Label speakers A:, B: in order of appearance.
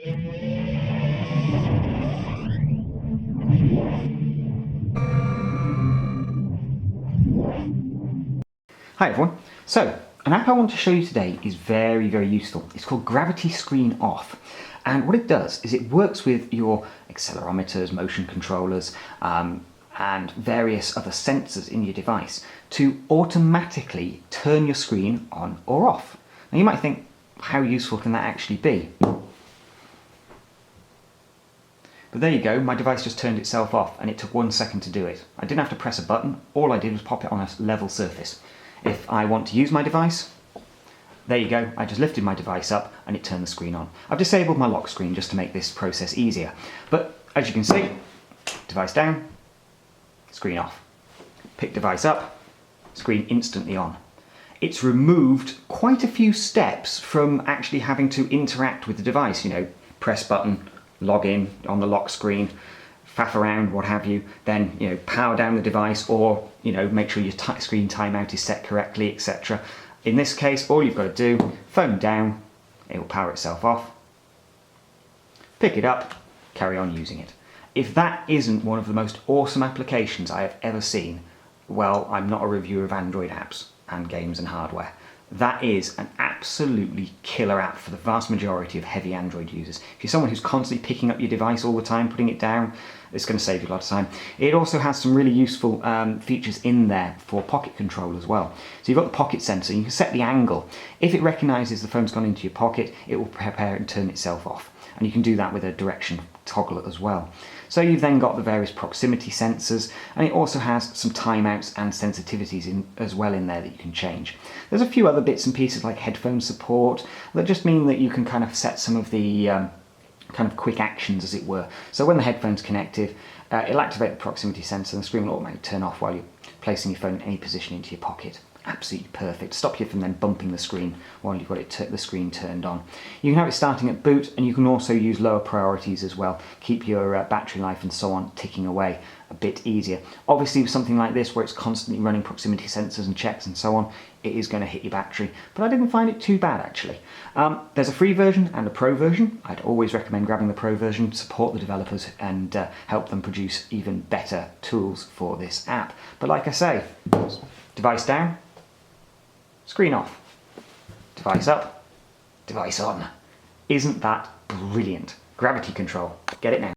A: Hi everyone. So, an app I want to show you today is very, very useful. It's called Gravity Screen Off. And what it does is it works with your accelerometers, motion controllers, and various other sensors in your device to automatically turn your screen on or off. Now you might think, how useful can that actually be? But there you go, my device just turned itself off and it took 1 second to do it. I didn't have to press a button, all I did was pop it on a level surface. If I want to use my device, there you go, I just lifted my device up and it turned the screen on. I've disabled my lock screen just to make this process easier. But as you can see, device down, screen off. Pick device up, screen instantly on. It's removed quite a few steps from actually having to interact with the device, you know, press button, log in on the lock screen, faff around, what have you, then, you know, power down the device, or, you know, make sure your screen timeout is set correctly, etc. In this case, all you've got to do, phone down, it will power itself off, pick it up, carry on using it. If that isn't one of the most awesome applications I have ever seen, well, I'm not a reviewer of Android apps and games and hardware. That is an absolutely killer app for the vast majority of heavy Android users. If you're someone who's constantly picking up your device all the time, putting it down, it's going to save you a lot of time. It also has some really useful features in there for pocket control as well. So you've got the pocket sensor, you can set the angle. If it recognises the phone's gone into your pocket, it will prepare and turn itself off. And you can do that with a direction toggle as well. So you've then got the various proximity sensors, and it also has some timeouts and sensitivities as well in there that you can change. There's a few other bits and pieces like headphone support that just mean that you can kind of set some of the kind of quick actions, as it were. So when the headphone's connected, it'll activate the proximity sensor and the screen will automatically turn off while you're placing your phone in any position into your pocket. Absolutely perfect. Stop you from then bumping the screen while you've got the screen turned on. You can have it starting at boot, and you can also use lower priorities as well. Keep your battery life and so on ticking away a bit easier. Obviously with something like this where it's constantly running proximity sensors and checks and so on, it is going to hit your battery, but I didn't find it too bad actually. There's a free version and a pro version. I'd always recommend grabbing the pro version to support the developers and help them produce even better tools for this app. But like I say, device down, screen off, device up, device on. Isn't that brilliant? Gravity control. Get it now.